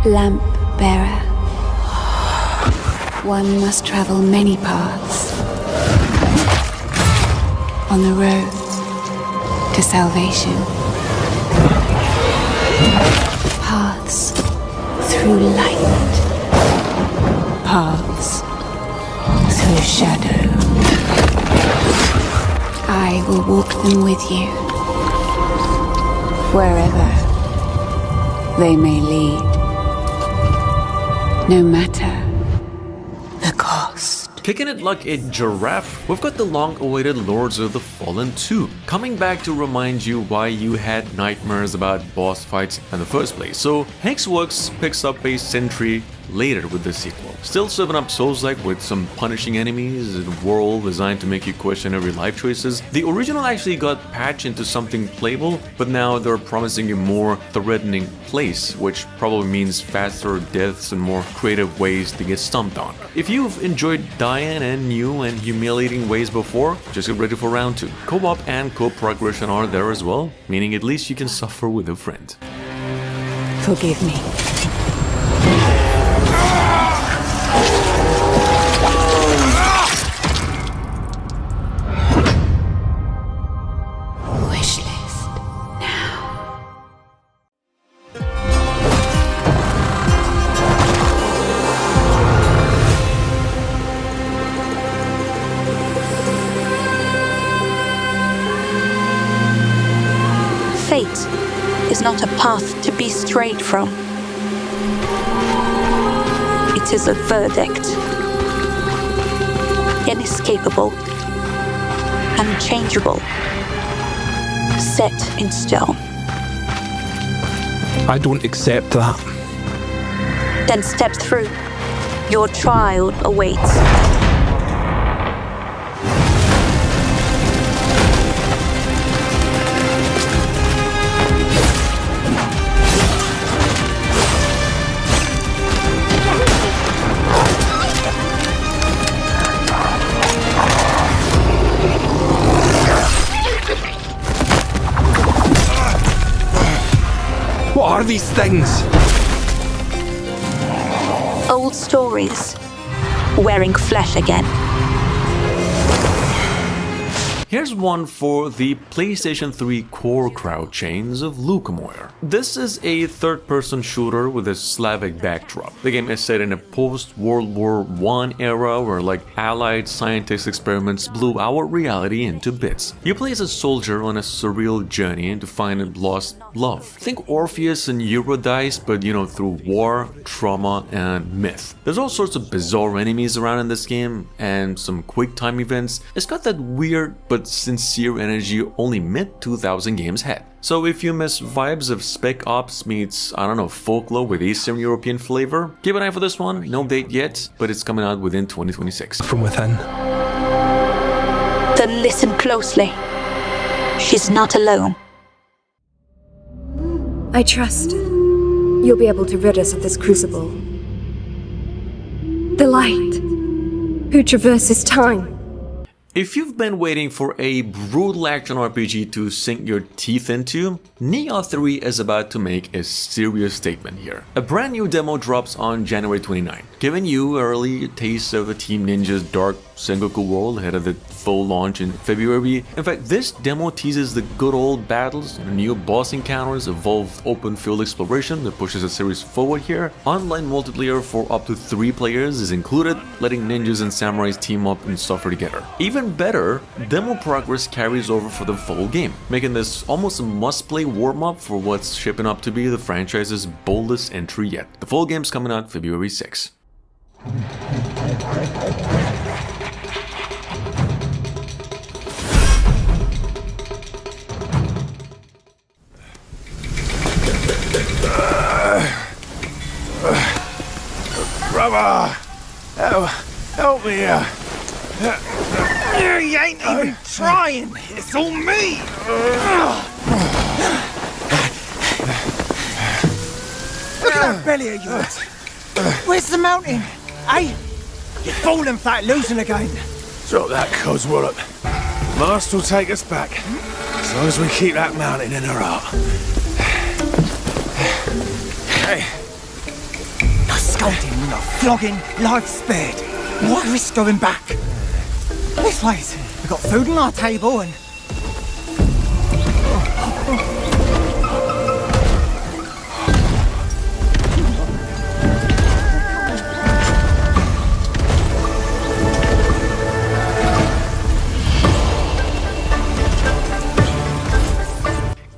Lamp bearer. One must travel many paths on the road to salvation. Paths through light. Paths through shadow. I will walk them with you, wherever they may lead, no matter the cost. Kicking it like a giraffe, we've got the long-awaited Lords of the Fallen 2, coming back to remind you why you had nightmares about boss fights in the first place. So Hexworks picks up a century later with the sequel, still serving up Souls-like with some punishing enemies and a world designed to make you question every life choices. The original actually got patched into something playable, but now they're promising a more threatening place, which probably means faster deaths and more creative ways to get stumped on. If you've enjoyed dying in new and humiliating ways before, just get ready for round 2. Co-op and co-progression are there as well, meaning at least you can suffer with a friend. Forgive me. Fate is not a path to be strayed from. It is a verdict. Inescapable, unchangeable, set in stone. I don't accept that. Then step through. Your trial awaits. What are these things? Old stories, wearing flesh again. Here's one for the PlayStation 3 core crowd chains of Lukomorye. This is a third-person shooter with a Slavic backdrop. The game is set in a post-World War I era where Allied scientist experiments blew our reality into bits. You play as a soldier on a surreal journey to find a lost love. Think Orpheus and Eurydice, but through war, trauma, and myth. There's all sorts of bizarre enemies around in this game, and some quick-time events. It's got that weird but sincere energy only mid-2000 games had. So if you miss vibes of Spec Ops meets, folklore with Eastern European flavor, keep an eye for this one. No date yet, but it's coming out within 2026. From within. Then listen closely. She's not alone. I trust you'll be able to rid us of this crucible. The light, who traverses time. If you've been waiting for a brutal action RPG to sink your teeth into, Nioh 3 is about to make a serious statement here. A brand new demo drops on January 29, giving you early taste of the Team Ninja's dark Sengoku world ahead of the full launch in February. In fact, this demo teases the good old battles, new boss encounters, evolved open field exploration that pushes the series forward here. Online multiplayer for up to 3 players is included, letting ninjas and samurais team up and suffer together. Even better, demo progress carries over for the full game, making this almost a must-play warm-up for what's shaping up to be the franchise's boldest entry yet. The full game's coming out February 6. Brother! Help me here! You ain't even trying! It's all me! Look at that belly of yours! Where's the mountain? Hey? You're falling fat, losing again! Drop that coswallop. Master will take us back, as long as we keep that mountain in her heart. Hey, scolding and a flogging, life spared. Why risk going back? This place, we've got food on our table and...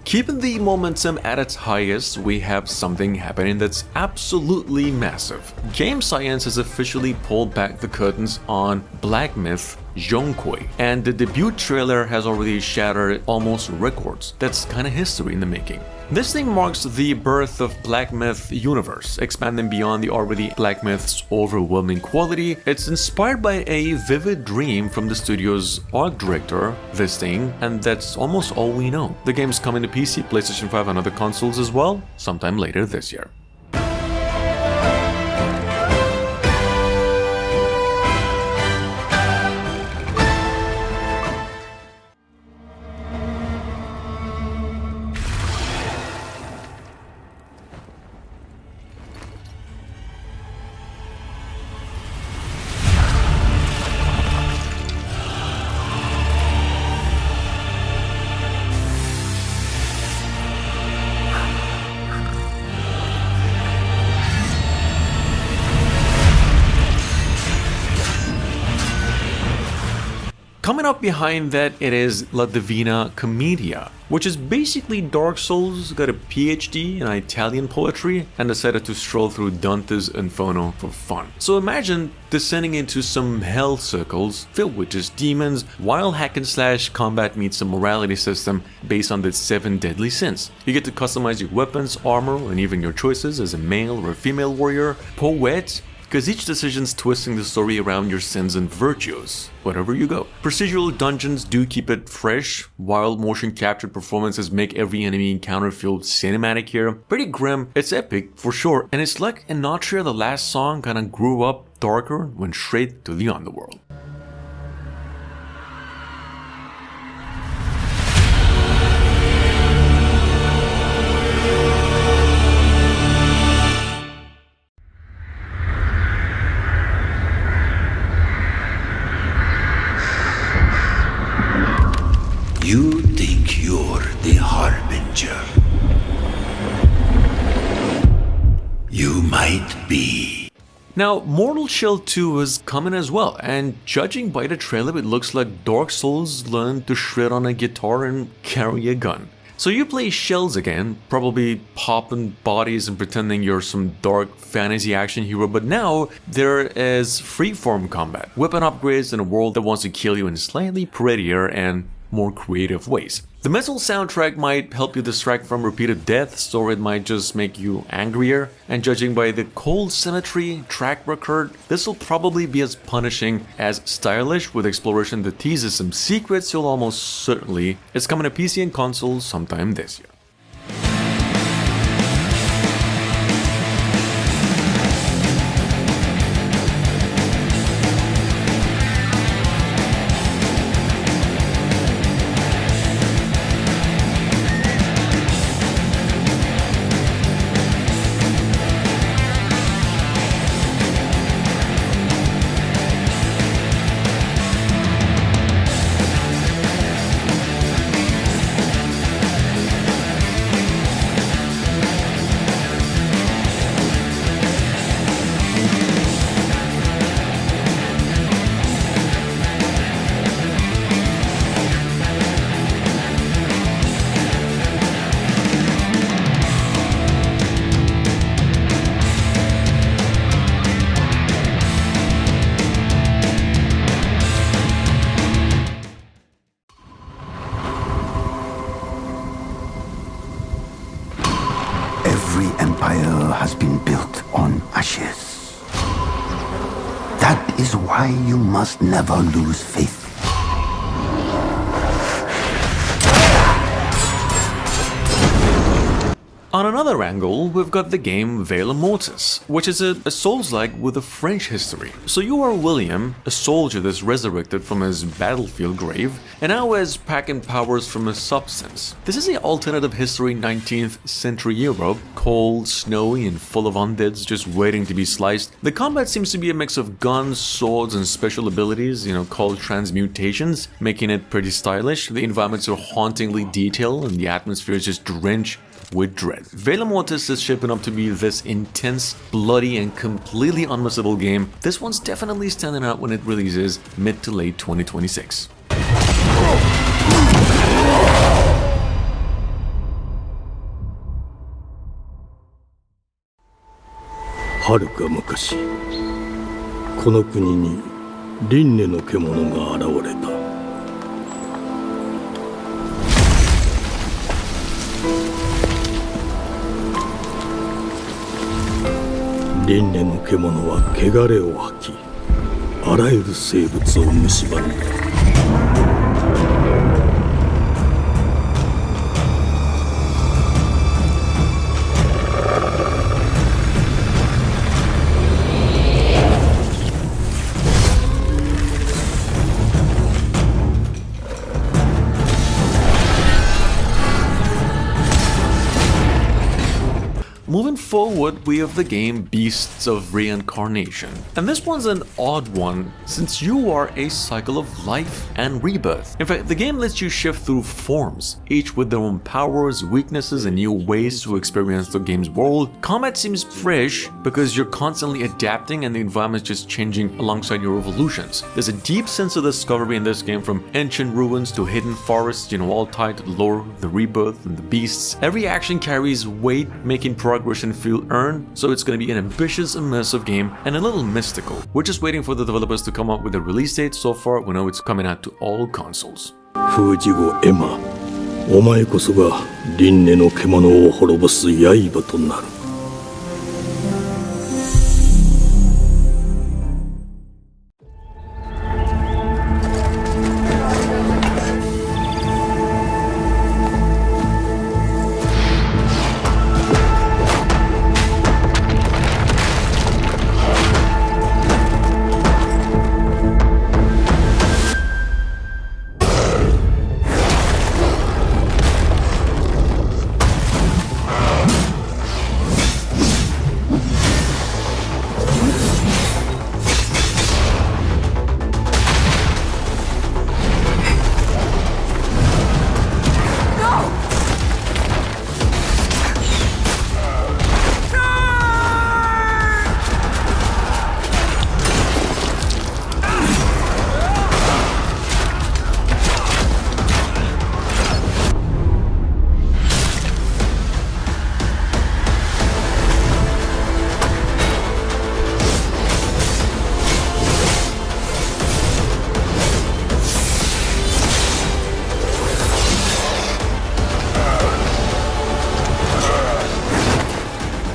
Keeping the momentum at its highest, we have something happening that's absolutely massive. Game Science has officially pulled back the curtains on Black Myth Zhong, and the debut trailer has already shattered almost records. That's kind of history in the making. This thing marks the birth of Black Myth universe, expanding beyond the already Black Myth's overwhelming quality. It's inspired by a vivid dream from the studio's art director, this thing, and that's almost all we know. The game's coming to PC, PlayStation 5 and other consoles as well, sometime later this year. Coming up behind that, it is La Divina Commedia, which is basically Dark Souls, got a PhD in Italian poetry, and decided to stroll through Dante's Inferno for fun. So imagine descending into some hell circles filled with just demons, while hack and slash combat meets a morality system based on the 7 deadly sins. You get to customize your weapons, armor, and even your choices as a male or a female warrior, poet, because each decision's twisting the story around your sins and virtues, wherever you go. Procedural dungeons do keep it fresh, while motion captured performances make every enemy encounter feel cinematic here. Pretty grim, it's epic for sure, and it's like Antara, the last song, kinda grew up darker and went straight to the underworld. You think you're the Harbinger. You might be. Now, Mortal Shell 2 is coming as well, and judging by the trailer, it looks like Dark Souls learned to shred on a guitar and carry a gun. So you play shells again, probably popping bodies and pretending you're some dark fantasy action hero, but now there is freeform combat, weapon upgrades in a world that wants to kill you in slightly prettier and more creative ways. The metal soundtrack might help you distract from repeated deaths, or it might just make you angrier, and judging by the cold symmetry track record, this will probably be as punishing as stylish, with exploration that teases some secrets you'll almost certainly. It's coming to PC and consoles sometime this year. Every empire has been built on ashes. That is why you must never lose faith. On another angle, we've got the game Valor Mortis, which is a Souls-like with a French history. So you are William, a soldier that's resurrected from his battlefield grave, and now has packing powers from a substance. This is a alternative history 19th century Europe, cold, snowy, and full of undeads just waiting to be sliced. The combat seems to be a mix of guns, swords, and special abilities, called transmutations, making it pretty stylish. The environments are hauntingly detailed, and the atmosphere is just drenched with dread. Valor Mortis is shaping up to be this intense, bloody, and completely unmissable game. This one's definitely standing out when it releases mid to late 2026. はるか昔、この国に輪廻の獣が現れた。輪廻の獣は汚れを吐き、あらゆる生物を蝕んだ。Moving forward, we have the game Beasts of Reincarnation. And this one's an odd one, since you are a cycle of life and rebirth. In fact, the game lets you shift through forms, each with their own powers, weaknesses, and new ways to experience the game's world. Combat seems fresh because you're constantly adapting and the environment's just changing alongside your evolutions. There's a deep sense of discovery in this game, from ancient ruins to hidden forests, all tied to the lore, the rebirth, and the beasts. Every action carries weight, making progress and feel earned, so it's going to be an ambitious, immersive game and a little mystical. We're just waiting for the developers to come up with a release date. So far, we know it's coming out to all consoles. フージゴエマ、お前こそが輪廻の獣を滅ぼす刃となる。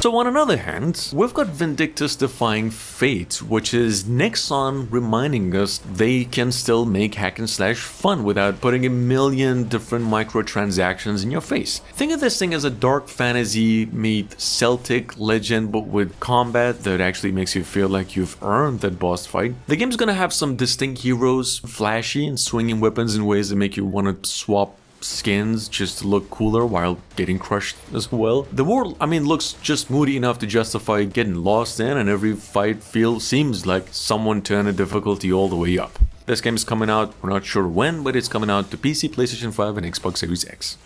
So on another hand, we've got Vindictus Defying Fate, which is Nexon reminding us they can still make hack and slash fun without putting a million different microtransactions in your face. Think of this thing as a dark fantasy meet Celtic legend, but with combat that actually makes you feel like you've earned that boss fight. The game's gonna have some distinct heroes, flashy and swinging weapons in ways that make you want to swap skins just to look cooler while getting crushed as well. The world, looks just moody enough to justify getting lost in, and every fight seems like someone turned the difficulty all the way up. This game is coming out, we're not sure when, but it's coming out to PC, PlayStation 5, and Xbox Series X.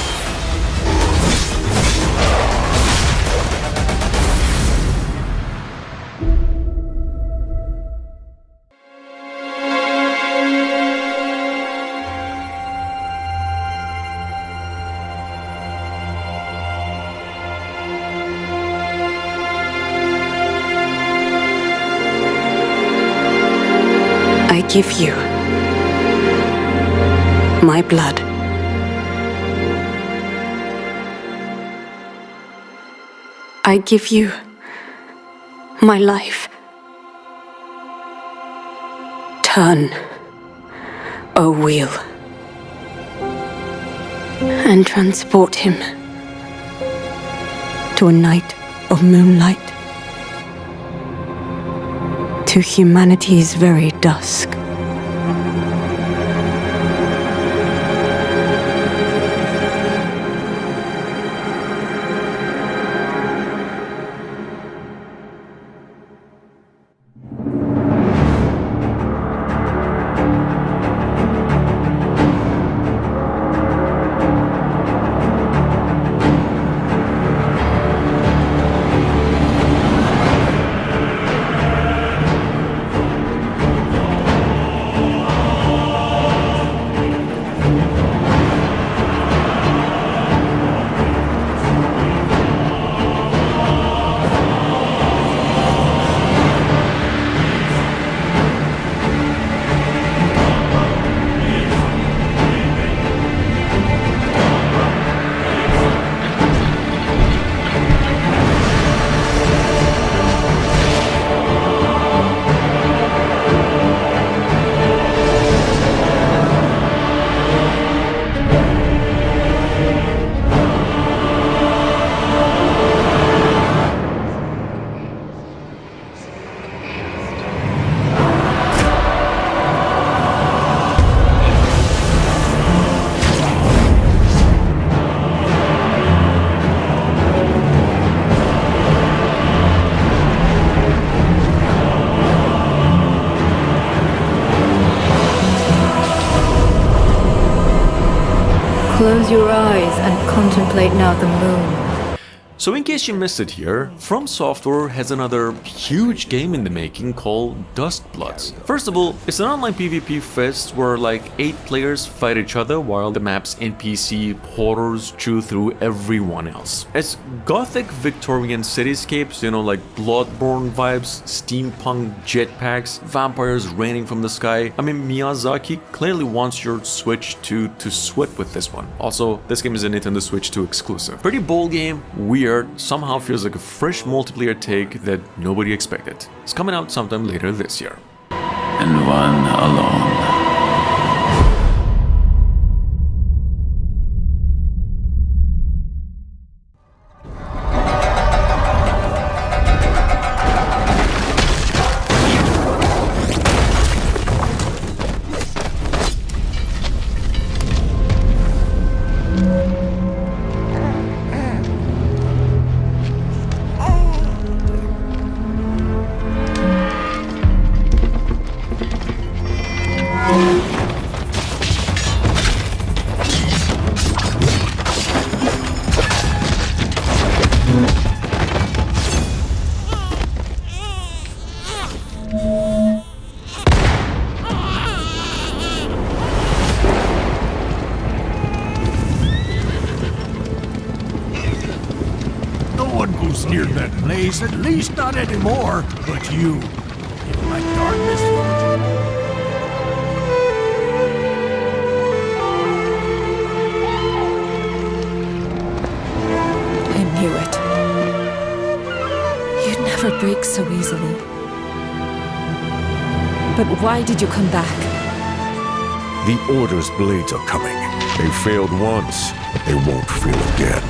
I give you my blood. I give you my life. Turn, O wheel, and transport him to a night of moonlight, to humanity's very dusk. Close your eyes and contemplate now the moon. So in case you missed it here, From Software has another huge game in the making called Duskbloods. First of all, it's an online PvP fest where like 8 players fight each other while the map's NPC horrors chew through everyone else. It's gothic Victorian cityscapes, you know, like Bloodborne vibes, steampunk jetpacks, vampires raining from the sky. I mean, Miyazaki clearly wants your Switch to sweat with this one. Also, this game is a Nintendo Switch 2 exclusive. Pretty bold game, weird, somehow feels like a fresh multiplayer take that nobody expected. It's coming out sometime later this year. And one alone. Near that place, at least not anymore. But you, if my darkness I knew it. You'd never break so easily. But why did you come back? The Order's blades are coming. They failed once. They won't fail again.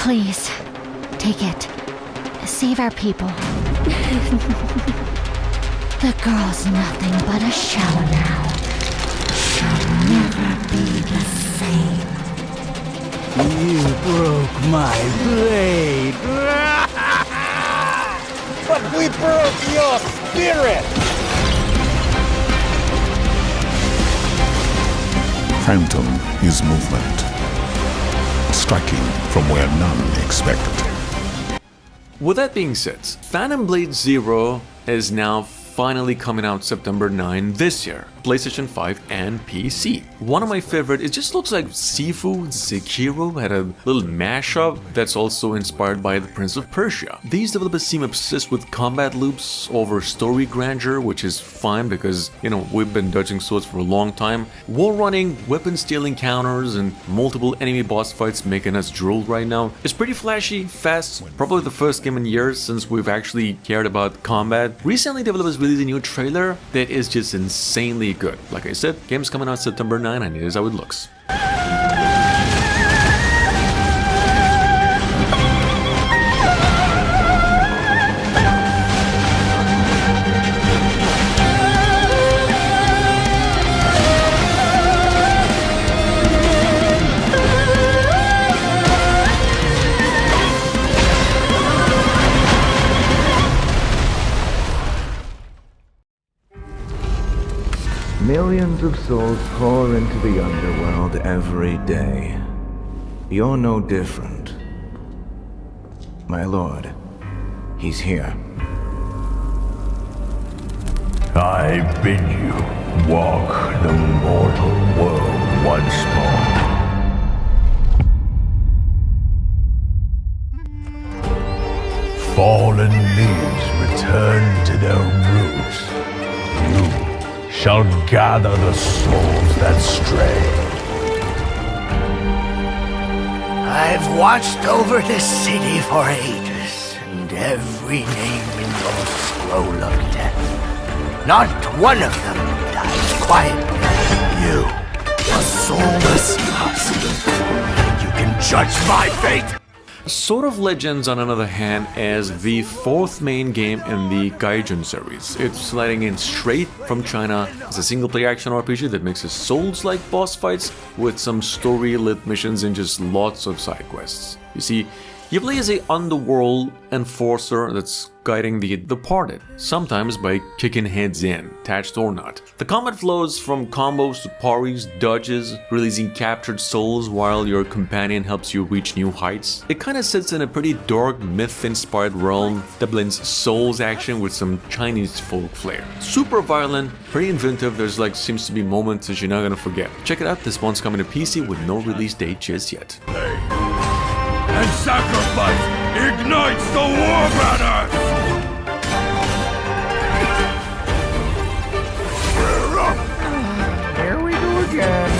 Please, take it. Save our people. The girl's nothing but a shell now. She'll never be the same. You broke my blade. But we broke your spirit! Phantom is movement. Striking from where none expected. With that being said, Phantom Blade Zero is now finally coming out September 9 this year, PlayStation 5 and PC. One of my favorite, it just looks like Sifu Sekiro had a little mashup that's also inspired by the Prince of Persia. These developers seem obsessed with combat loops over story grandeur, which is fine because, you know, we've been dodging swords for a long time. Wall running, weapon stealing counters, and multiple enemy boss fights making us drool right now. It's pretty flashy, fast, probably the first game in years since we've actually cared about combat. Recently, developers released a new trailer that is just insanely good. Like I said, game's coming out September 9 and here's how it looks. Millions of souls pour into the underworld every day. You're no different. My lord, he's here. I bid you walk the mortal world once more. Fallen leaves return to their roots. You shall gather the souls that stray. I've watched over this city for ages, and every name in your scroll of death. Not one of them dies quietly. You, a soulless husk. You can judge my fate. Sword of Legends, on another hand, as the fourth main game in the Gaijin series. It's sliding in straight from China as a single-player action RPG that mixes Souls-like boss fights with some story-lit missions and just lots of side quests. You see, you play as an underworld enforcer that's guiding the departed, sometimes by kicking heads in, attached or not. The combat flows from combos to parries, dodges, releasing captured souls while your companion helps you reach new heights. It kinda sits in a pretty dark, myth-inspired realm that blends Souls action with some Chinese folk flair. Super violent, pretty inventive, there's seems to be moments that you're not gonna forget. Check it out, this one's coming to PC with no release date just yet. And sacrifice ignites the war banners! Here we go again.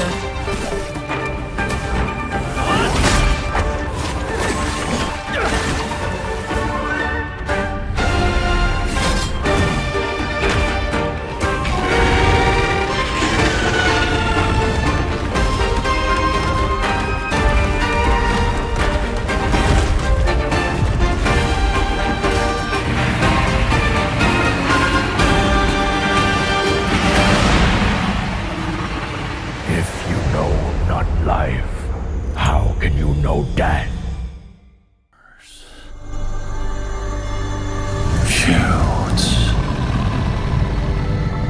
Death. Shoots.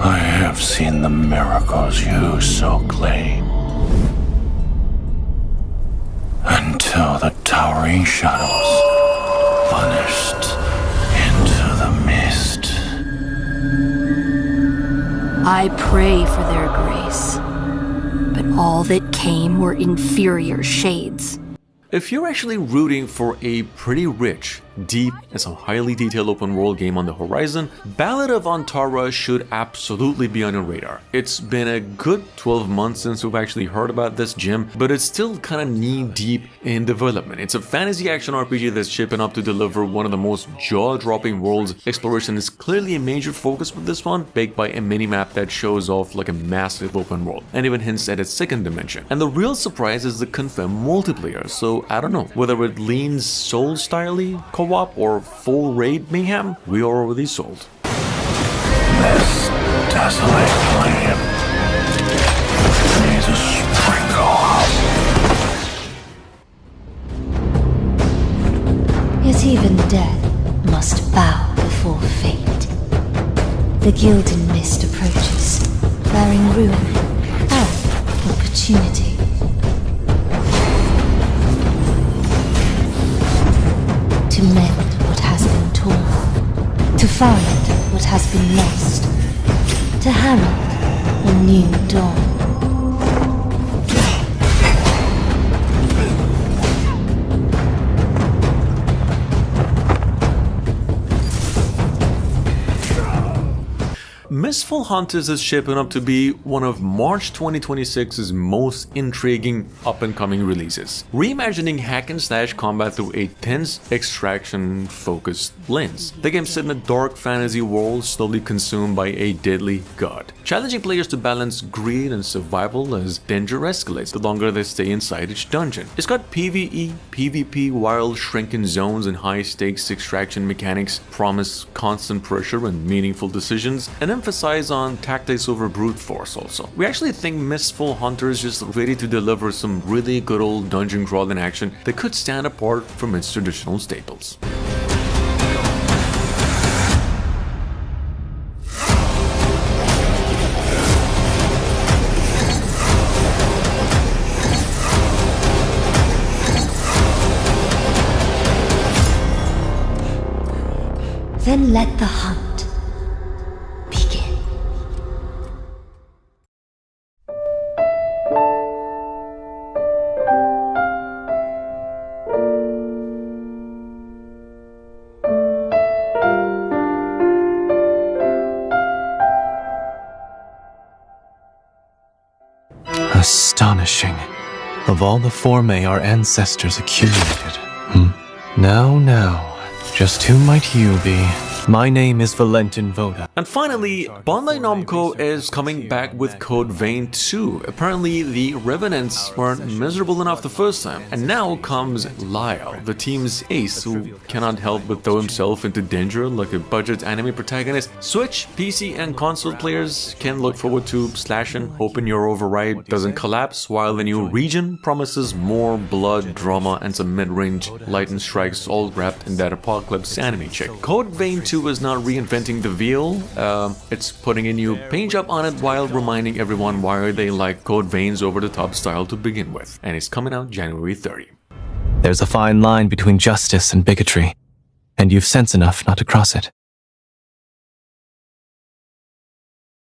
I have seen the miracles you so claim. Until the towering shadows vanished into the mist. I pray for their grace, but all that came were inferior shades. If you're actually rooting for a pretty rich, deep, and some highly detailed open world game on the horizon, Ballad of Antara should absolutely be on your radar. It's been a good 12 months since we've actually heard about this gem, but it's still kinda knee-deep in development. It's a fantasy action RPG that's shaping up to deliver one of the most jaw-dropping worlds. Exploration is clearly a major focus with this one, baked by a mini-map that shows off like a massive open world, and even hints at its second dimension. And the real surprise is the confirmed multiplayer, so I don't know, whether it leans Soul-style-y, co-op, or full raid mayhem, we are already sold. This desolate land needs a sprinkle of... Yet even death must bow before fate. The gilded mist approaches, bearing ruin and opportunity. To mend what has been torn, to find what what has been lost, to herald a new dawn. Mistfall Hunter is shaping up to be one of March 2026's most intriguing up-and-coming releases, reimagining hack-and-slash combat through a tense, extraction-focused lens. The game's set in a dark fantasy world slowly consumed by a deadly god, challenging players to balance greed and survival as danger escalates the longer they stay inside each dungeon. It's got PvE, PvP, wild shrinking zones and high-stakes extraction mechanics, promise constant pressure and meaningful decisions, and emphasize on tactics over brute force also. We actually think Mistfall Hunter is just ready to deliver some really good old dungeon crawling action that could stand apart from its traditional staples. Then let the hunt begin. Astonishing. Of all the formae our ancestors accumulated. Now, just who might you be? My name is Valentin Voda. And finally, Bandai Namco is coming back with Code Vein 2. Apparently, the Revenants weren't miserable enough the first time. And now comes Lyle, the team's ace, who cannot help but throw himself into danger like a budget anime protagonist. Switch, PC, and console players can look forward to slashing, hoping your override doesn't collapse, while the new region promises more blood, drama, and some mid-range lightning strikes all wrapped in that apocalypse anime chick. Code Vein 2 is not reinventing the wheel, it's putting a new paint job on it while reminding everyone why they like Code Vein's over-the-top style to begin with, and it's coming out January 30. There's a fine line between justice and bigotry, and you've sense enough not to cross it.